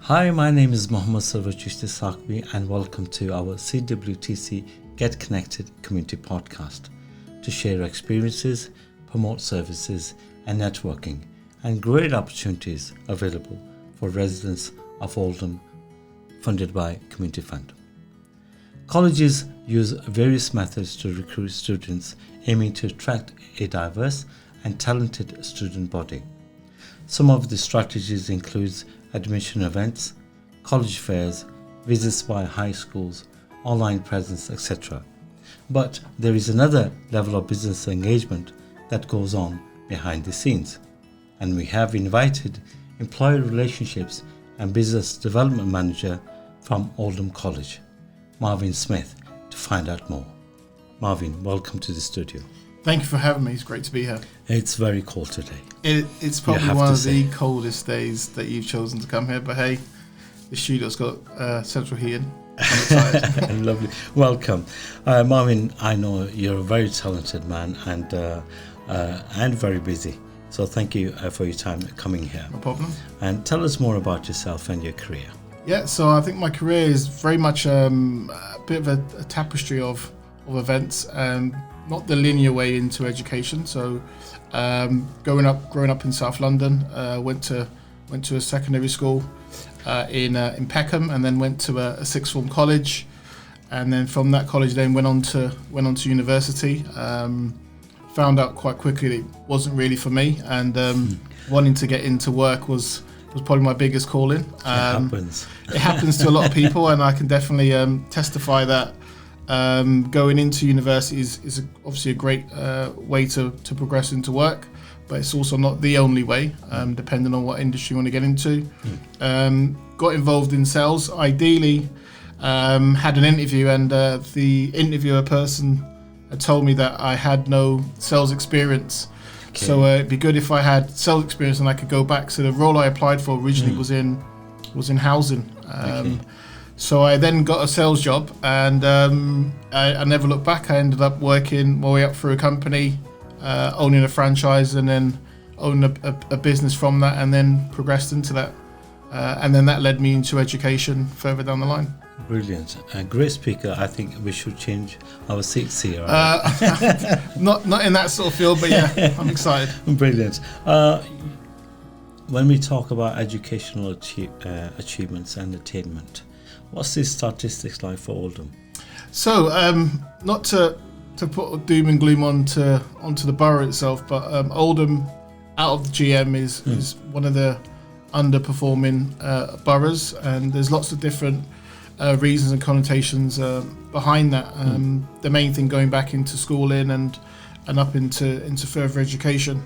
Hi, my name is Mohammed Sarwar and welcome to our CWTC Get Connected Community Podcast to share experiences, promote services and networking and great opportunities available for residents of Oldham funded by Community Fund. Colleges use various methods to recruit students aiming to attract a diverse and talented student body. Some of the strategies include admission events, college fairs, visits by high schools, online presence, etc. But there is another level of business engagement that goes on behind the scenes, and we have invited Employer Relationships and Business Development Manager from Oldham College, Marvin Smith, to find out more. Marvin, welcome to the studio. Thank you for having me. It's great to be here. It's very cold today. It's probably one of the coldest days that you've chosen to come here, but hey, the studio's got central heating. I'm excited. Lovely. Welcome. Marvin, I know you're a very talented man and very busy. So thank you for your time coming here. No problem. And tell us more about yourself and your career. Yeah, so I think my career is very much a bit of a tapestry of events, not the linear way into education. So growing up in South London, went to a secondary school in Peckham, and then went to a sixth form college, and then from that college then went on to university. Found out quite quickly that it wasn't really for me, and wanting to get into work was probably my biggest calling. It happens to a lot of people, and I can definitely testify that going into university is obviously a great way to progress into work, but it's also not the only way, depending on what industry you want to get into. Got involved in sales. Ideally, had an interview, and the interviewer person told me that I had no sales experience. Okay. So it'd be good if I had sales experience and I could go back. So the role I applied for originally was in housing. So I then got a sales job, and I never looked back. I ended up working my way up through a company, owning a franchise, and then owning a business from that, and then progressed into that. And then that led me into education further down the line. Brilliant. Great speaker. I think we should change our seats here. Not in that sort of field, but yeah, I'm excited. Brilliant. When we talk about educational achievements and attainment, what's the statistics like for Oldham? So, not to put doom and gloom onto the borough itself, but Oldham, out of the GM, is one of the underperforming boroughs, and there's lots of different reasons and connotations behind that. The main thing going back into schooling and up into further education.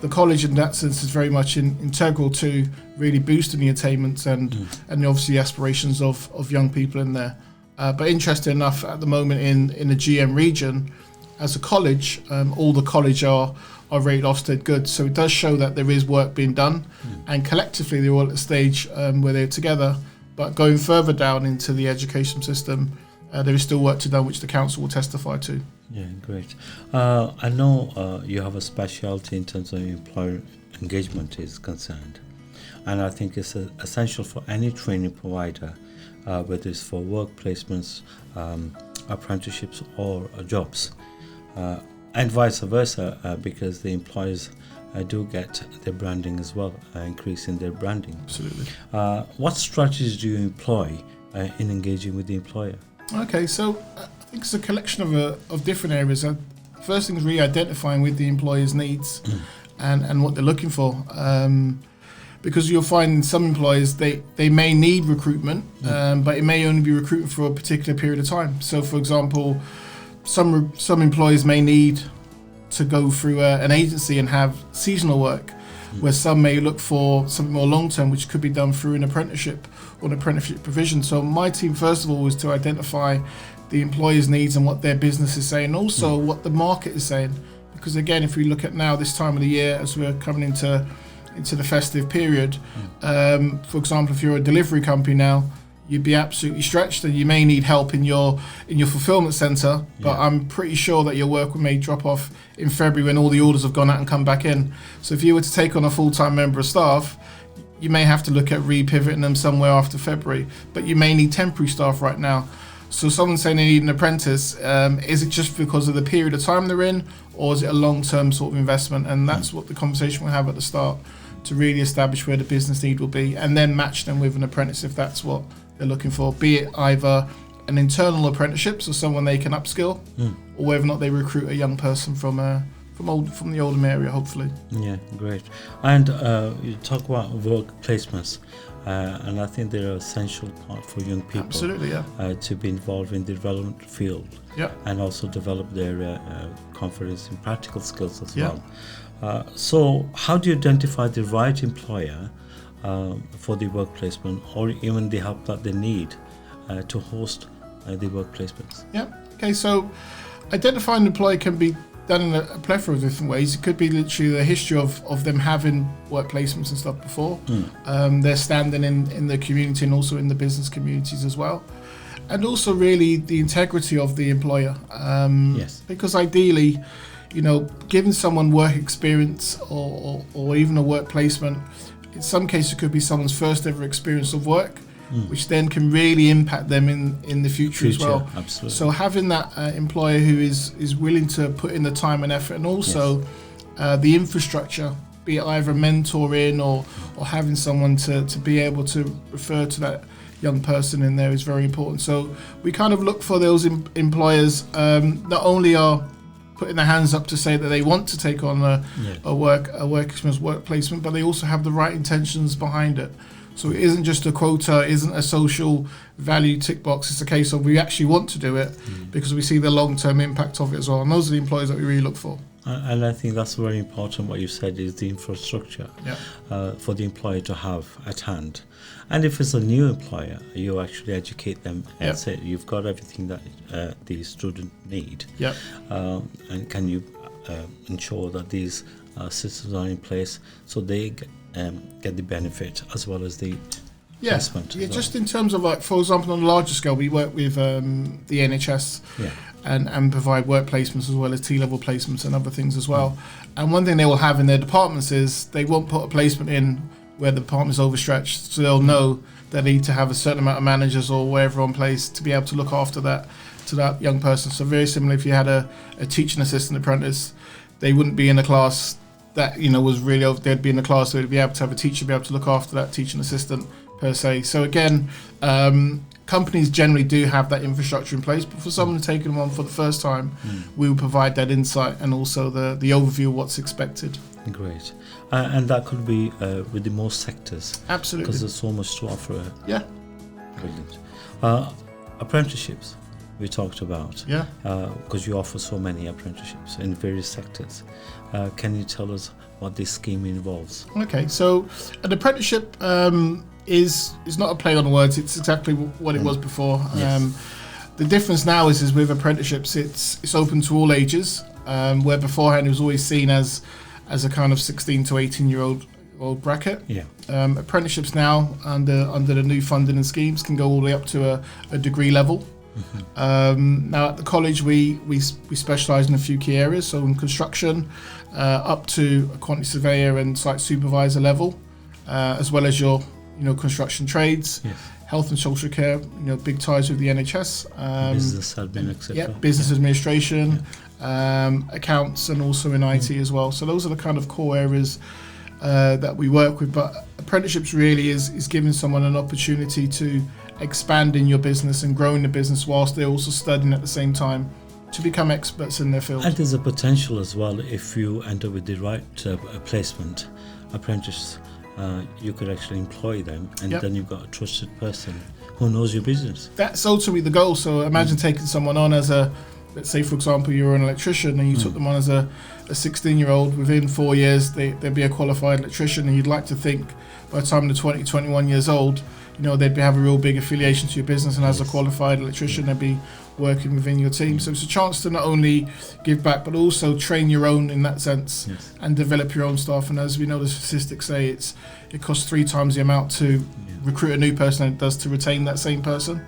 The college in that sense is very much integral to really boosting the attainments and obviously the aspirations of young people in there. But interesting enough, at the moment in the GM region, as a college, all the college are rated Ofsted good. So it does show that there is work being done, and collectively they're all at a stage where they're together. But going further down into the education system, there is still work to do, which the council will testify to. Yeah, great. I know you have a specialty in terms of employer engagement is concerned, and I think it's essential for any training provider, whether it's for work placements, apprenticeships or jobs, and vice versa, because the employers do get their branding as well, increasing their branding. Absolutely. What strategies do you employ in engaging with the employer? Okay, so I think it's a collection of different areas. First thing is really identifying with the employer's needs and what they're looking for. Because you'll find some employers, they may need recruitment, but it may only be recruiting for a particular period of time. So for example, some employers may need to go through an agency and have seasonal work, where some may look for something more long-term, which could be done through an apprenticeship or an apprenticeship provision. So my team, first of all, was to identify the employer's needs and what their business is saying, also what the market is saying. Because again, if we look at now this time of the year, as we're coming into the festive period, for example, if you're a delivery company now, you'd be absolutely stretched, and you may need help in your fulfillment centre. But I'm pretty sure that your work may drop off in February when all the orders have gone out and come back in. So if you were to take on a full-time member of staff, you may have to look at repivoting them somewhere after February, but you may need temporary staff right now. So someone saying they need an apprentice, is it just because of the period of time they're in, or is it a long-term sort of investment? And that's what the conversation we'll have at the start, to really establish where the business need will be, and then match them with an apprentice if that's what they're looking for, be it either an internal apprenticeship, so someone they can upskill, or whether or not they recruit a young person from the Oldham area, hopefully. Yeah, great. And you talk about work placements, and I think they're an essential part for young people. Absolutely, yeah. To be involved in the relevant field, and also develop their confidence in practical skills as well. So how do you identify the right employer for the work placement, or even the help that they need to host the work placements? Yeah, okay, so identifying an employer can be done in a plethora of different ways. It could be literally the history of them having work placements and stuff before, their standing in the community and also in the business communities as well, and also really the integrity of the employer. Because ideally, giving someone work experience or even a work placement, in some cases it could be someone's first ever experience of work, which then can really impact them in the future as well. Absolutely. So having that employer who is willing to put in the time and effort, and also the infrastructure, be it either mentoring or having someone to be able to refer to that young person in there, is very important. So we kind of look for those employers not only are putting their hands up to say that they want to take on a work experience, work placement, but they also have the right intentions behind it. So it isn't just a quota, it isn't a social value tick box. It's a case of we actually want to do it because we see the long-term impact of it as well. And those are the employees that we really look for. And I think that's very important. What you said is the infrastructure for the employer to have at hand. And if it's a new employer, you actually educate them and say you've got everything that the student need. And can you ensure that these systems are in place so they get the benefit as well as the investment? Just in terms of, like, for example, on a larger scale, we work with the NHS and provide work placements as well as T-level placements and other things as well. And one thing they will have in their departments is they won't put a placement in where the department is overstretched, so they'll know they need to have a certain amount of managers or wherever on place to be able to look after that to that young person. So very similar, if you had a teaching assistant apprentice, they wouldn't be in a class that was really over. They'd be in a class, so they'd be able to have a teacher be able to look after that teaching assistant per se. So again, companies generally do have that infrastructure in place, but for someone taking them on for the first time, we will provide that insight and also the overview of what's expected. Great. And that could be with the most sectors. Absolutely. Because there's so much to offer. Brilliant. Apprenticeships we talked about. Because you offer so many apprenticeships in various sectors. Can you tell us what this scheme involves? Okay, so an apprenticeship is not a play on words. It's exactly what it was before. The difference now is with apprenticeships, it's open to all ages, where beforehand it was always seen as a kind of 16 to 18-year-old bracket. Apprenticeships now under the new funding and schemes can go all the way up to a degree level. Now at the college we specialise in a few key areas, so in construction up to a quantity surveyor and site supervisor level, as well as your construction trades, health and social care, big ties with the NHS, business admin, etc. Business administration, accounts, and also in IT as well. So those are the kind of core areas that we work with. But apprenticeships really is giving someone an opportunity to expand in your business and growing the business whilst they're also studying at the same time to become experts in their field. And there's a potential as well, if you enter with the right placement apprentice, you could actually employ them, and then you've got a trusted person who knows your business. That's ultimately the goal. So imagine taking someone on as let's say for example you're an electrician and you took them on as a 16-year-old. Within 4 years they'd be a qualified electrician, and you'd like to think by the time they're 20, 21 years old, they'd have a real big affiliation to your business, and as a qualified electrician they'd be working within your team. So it's a chance to not only give back but also train your own in that sense and develop your own staff. And as we know, the statistics say it costs 3 times the amount to recruit a new person than it does to retain that same person.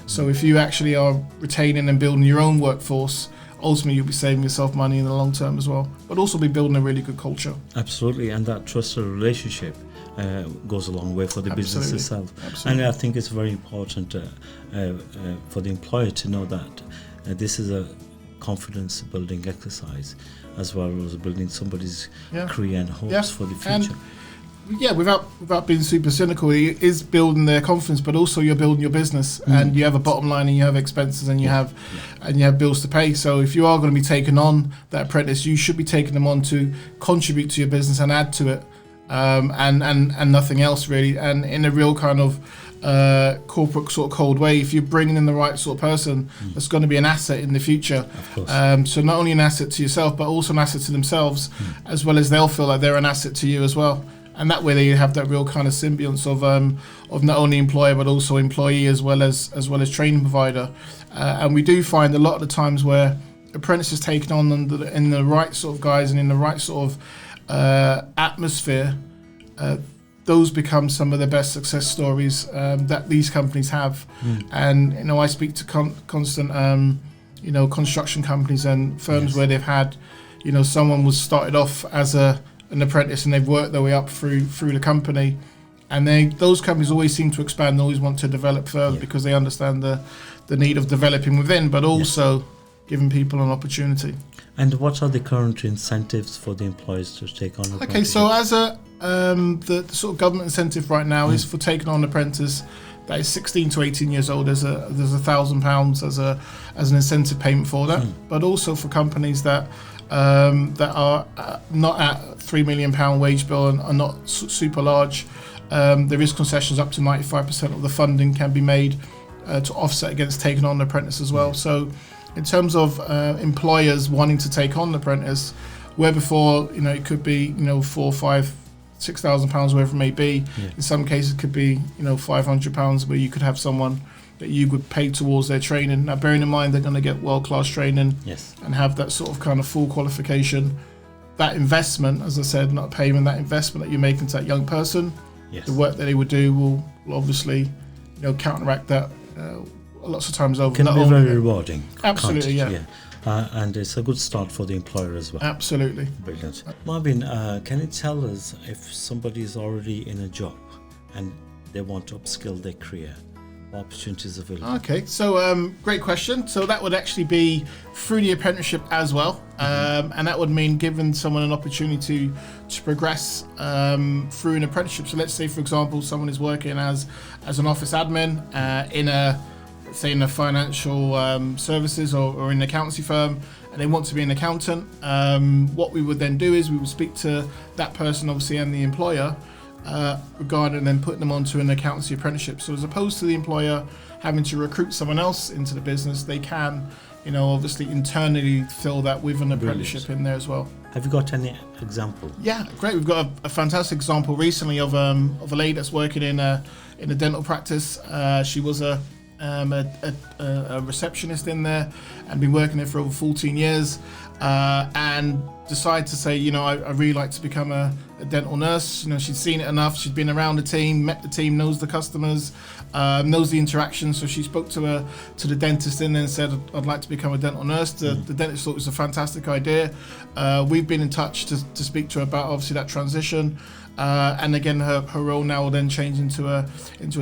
So if you actually are retaining and building your own workforce, ultimately you'll be saving yourself money in the long term as well, but also be building a really good culture. Absolutely. And that trusted relationship goes a long way for the business itself. Absolutely. And I think it's very important for the employer to know that this is a confidence building exercise, as well as building somebody's career and hopes for the future. And without being super cynical, it is building their confidence, but also you're building your business, and you have a bottom line, and you have expenses, and you have bills to pay. So if you are going to be taking on that apprentice, you should be taking them on to contribute to your business and add to it, and nothing else really. And in a real kind of corporate sort of cold way, if you're bringing in the right sort of person, that's going to be an asset in the future. Of course. So not only an asset to yourself, but also an asset to themselves, as well as they'll feel like they're an asset to you as well. And that way, they have that real kind of symbiosis of not only employer but also employee, as well as training provider. And we do find a lot of the times where apprentices taken on in the right sort of guise and in the right sort of atmosphere, those become some of the best success stories that these companies have. And I speak to constant construction companies and firms where they've had someone was started off as an apprentice and they've worked their way up through the company, and those companies always seem to expand and always want to develop further because they understand the need of developing within, but also giving people an opportunity. And what are the current incentives for the employers to take on apprentices? Okay, so as the sort of government incentive right now is for taking on an apprentice that is 16 to 18 years old. There's £1,000 as an incentive payment for that, but also for companies that are not at £3 million wage bill and are not super large. There is concessions up to 95% of the funding can be made to offset against taking on an apprentice as well. So in terms of employers wanting to take on an apprentice, where before it could be £4,000, £5,000, £6,000, wherever it may be, in some cases it could be £500 where you could have someone that you would pay towards their training. Now, bearing in mind they're going to get world-class training and have that sort of kind of full qualification. That investment, as I said, not a payment, that investment that you're making to that young person, the work that they would do will obviously counteract that lots of times over. Can be very rewarding. Absolutely, and it's a good start for the employer as well. Absolutely. Brilliant. Marvin, can you tell us if somebody is already in a job and they want to upskill their career, opportunities available? Okay, so great question. So that would actually be through the apprenticeship as well, and that would mean giving someone an opportunity to progress through an apprenticeship. So let's say, for example, someone is working as an office admin in a financial services or in an accountancy firm, and they want to be an accountant. What we would then do is we would speak to that person, obviously, and the employer regarding then putting them onto an accountancy apprenticeship. So as opposed to the employer having to recruit someone else into the business, they can, obviously internally fill that with an apprenticeship in there as well. Have you got any example? Yeah, great. We've got a fantastic example recently of a lady that's working in a dental practice. She was a receptionist in there and been working there for over 14 years, and decided to say, I really like to become a dental nurse. She'd seen it enough. She'd been around the team, met the team, knows the customers, knows the interaction. So she spoke to the dentist in there and said, I'd like to become a dental nurse. The dentist thought it was a fantastic idea. We've been in touch to speak to her about obviously that transition. And again, her role now will then change into a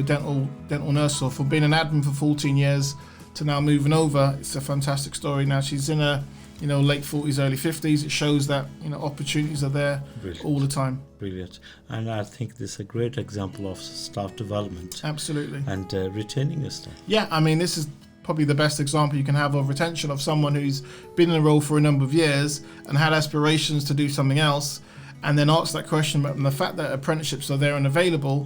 dental nurse. So from being an admin for 14 years to now moving over, it's a fantastic story. Now she's in her late 40s, early 50s. It shows that opportunities are there all the time. Brilliant. And I think this is a great example of staff development. Absolutely. And retaining your staff. Yeah, I mean, this is probably the best example you can have of retention of someone who's been in a role for a number of years and had aspirations to do something else, and then ask that question about the fact that apprenticeships are there and available,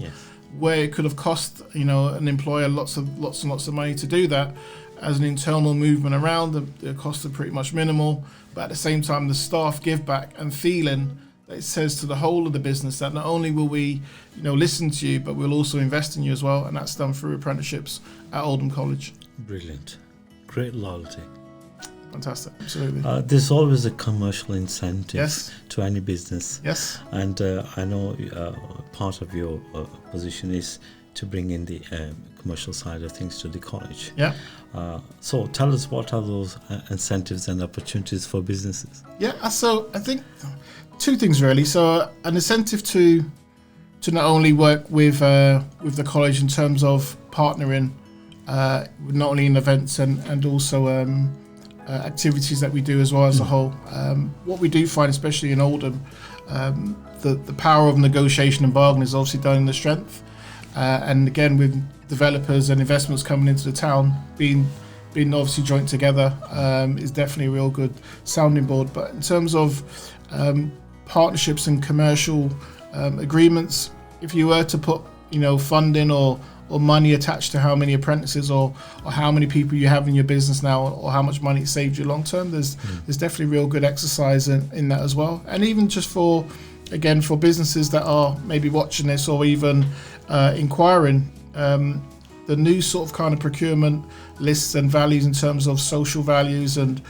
where it could have cost an employer lots and lots of money to do that. As an internal movement around, the costs are pretty much minimal, but at the same time the staff give back and feeling that it says to the whole of the business that not only will we listen to you, but we'll also invest in you as well, and that's done through apprenticeships at Oldham College. Brilliant. Great loyalty. Fantastic. Absolutely. There's always a commercial incentive to any business. Yes. And I know part of your position is to bring in the commercial side of things to the college. Yeah. So tell us, what are those incentives and opportunities for businesses? Yeah. So I think two things really. So an incentive to not only work with the college in terms of partnering, not only in events and also activities that we do as well as a whole. What we do find, especially in Oldham, the power of negotiation and bargaining is obviously done in the strength. And again, with developers and investments coming into the town, being obviously joined together is definitely a real good sounding board. But in terms of partnerships and commercial agreements, if you were to put funding or money attached to how many apprentices or how many people you have in your business now, or how much money it saved you long term, there's definitely real good exercise in that as well. And even just for businesses that are maybe watching this or even inquiring, the new sort of kind of procurement lists and values in terms of social values and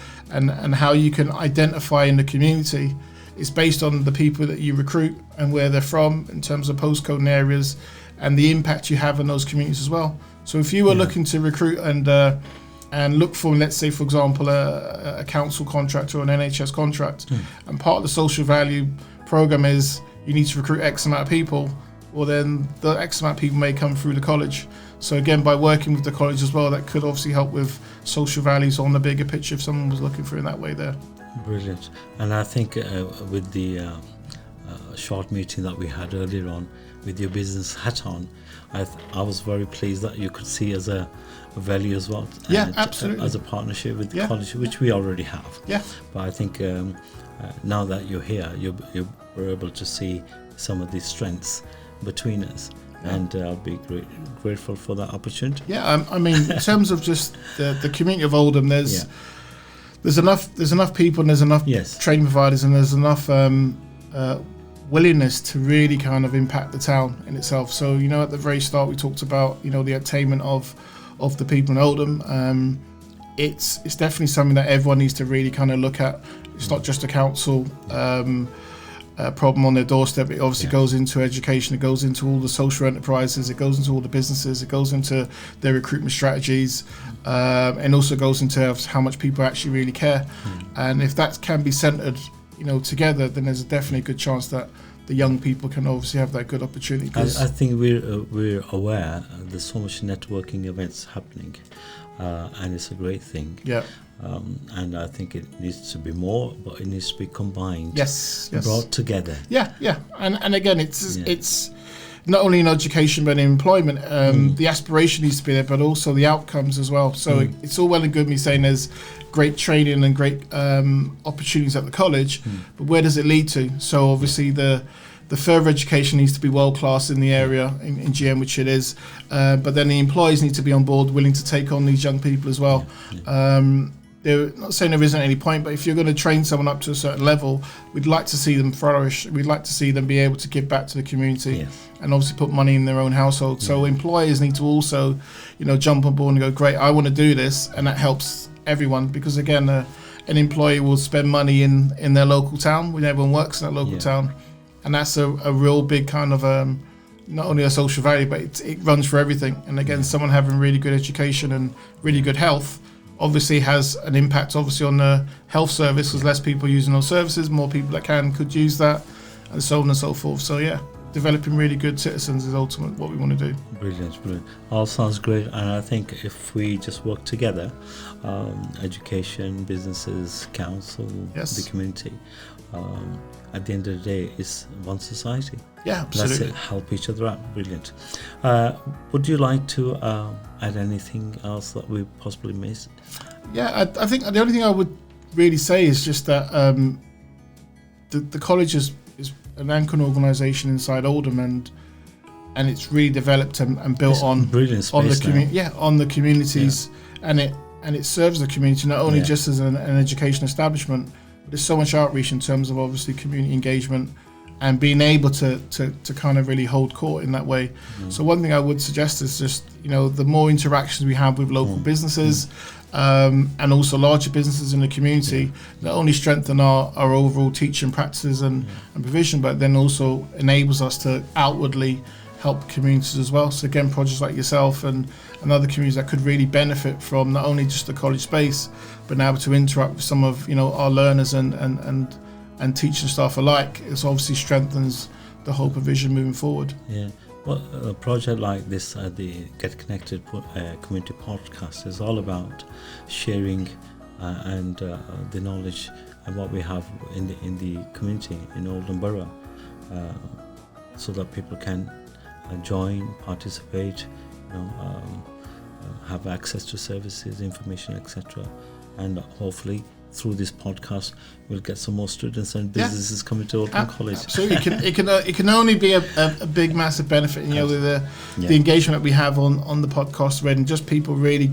how you can identify in the community is based on the people that you recruit and where they're from in terms of postcode and areas and the impact you have in those communities as well. So if you were looking to recruit and look for, let's say, for example, a council contract or an NHS contract, and part of the social value program is you need to recruit X amount of people, well then the X amount of people may come through the college. So again, by working with the college as well, that could obviously help with social values on the bigger picture if someone was looking for it in that way there. Brilliant. And I think with the short meeting that we had earlier on with your business hat on, I was very pleased that you could see as a value as well. Yeah, absolutely. As a partnership with the college, which we already have. Yeah. But I think now that you're here, you're able to see some of the strengths between us. And I'll be grateful for that opportunity. Yeah, I mean, in terms of just the community of Oldham, there's enough people and there's enough training providers and there's enough willingness to really kind of impact the town in itself. So at the very start we talked about the attainment of the people in Oldham. It's definitely something that everyone needs to really kind of look at. It's not just a council problem on their doorstep. It obviously goes into education, it goes into all the social enterprises, it goes into all the businesses, it goes into their recruitment strategies, and also goes into how much people actually really care. And if that can be centered together, then there's definitely a good chance that the young people can obviously have that good opportunity. I think we're aware there's so much networking events happening, and it's a great thing. Yeah. And I think it needs to be more, but it needs to be combined. Yes. Brought together. Yeah. And again, it's not only in education but in employment. The aspiration needs to be there, but also the outcomes as well. So it's all well and good me saying there's great training and great opportunities at the college, but where does it lead to? So obviously the further education needs to be world class in the area in GM, which it is, but then the employees need to be on board, willing to take on these young people as well. They're not saying there isn't any point, but if you're going to train someone up to a certain level, we'd like to see them flourish. We'd like to see them be able to give back to the community and obviously put money in their own household. So employers need to also, jump on board and go, great, I want to do this, and that helps everyone, because again, an employee will spend money in their local town when everyone works in that local town, and that's a real big kind of not only a social value, but it runs for everything. And again, someone having really good education and really good health obviously has an impact obviously on the health service, because less people using those services, more people that could use that, and so on and so forth. So developing really good citizens is ultimately what we want to do. Brilliant. All sounds great, and I think if we just work together, education, businesses, council, the community, at the end of the day, it's one society. Yeah, absolutely. Let's help each other out. Brilliant. Would you like to add anything else that we possibly missed? Yeah, I think the only thing I would really say is just that the college is an anchor organisation inside Oldham, and it's really developed and built on the communities, and it serves the community not only just as an education establishment, but there's so much outreach in terms of obviously community engagement and being able to kind of really hold court in that way. So one thing I would suggest is just the more interactions we have with local businesses and also larger businesses in the community, not only strengthen our overall teaching practices and provision, but then also enables us to outwardly help communities as well. So again, projects like yourself and other communities that could really benefit from not only just the college space, but now to interact with some of our learners and teaching staff alike. It obviously strengthens the whole provision moving forward. Yeah. Well, a project like this, the Get Connected Community Podcast, is all about sharing and the knowledge and what we have in the community in Oldham Borough, so that people can join, participate, have access to services, information, etc. And hopefully through this podcast we'll get some more students and businesses coming to Oldham College. Absolutely. It can only be a big, massive benefit, with the engagement that we have on the podcast already, and just people really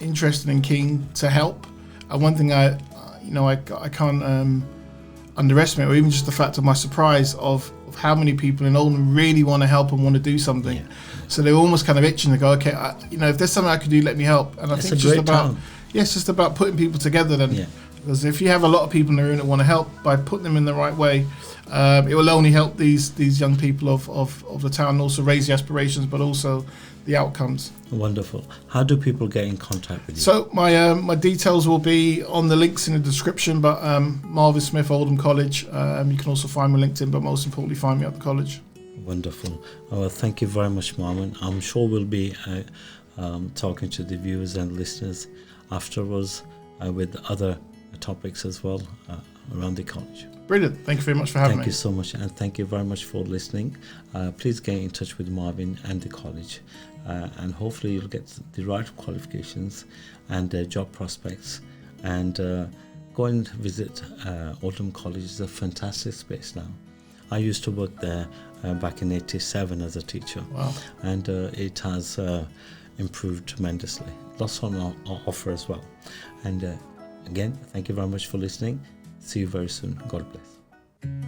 interested and keen to help. And one thing I can't underestimate, or even just the fact of my surprise of how many people in Oldham really want to help and want to do something. Yeah. So they're almost kind of itching to go, okay, if there's something I could do, let me help. And I think it's just about putting people together then. Yeah. Because if you have a lot of people in the room that want to help, by putting them in the right way, it will only help these young people of the town, and also raise the aspirations, but also the outcomes. Wonderful. How do people get in contact with you? So my details will be on the links in the description, but Marvin Smith, Oldham College. You can also find me on LinkedIn, but most importantly, find me at the college. Wonderful. Well, thank you very much, Marvin. I'm sure we'll be talking to the viewers and listeners afterwards with other topics as well around the college. Brilliant. Thank you very much for having me. Thank you so much, and thank you very much for listening. Please get in touch with Marvin and the college, and hopefully you'll get the right qualifications and job prospects, and go and visit Oldham College. It's a fantastic space now. I used to work there back in '87 as a teacher. Wow. And it has improved tremendously. Lots on offer as well. And again, thank you very much for listening. See you very soon. God bless.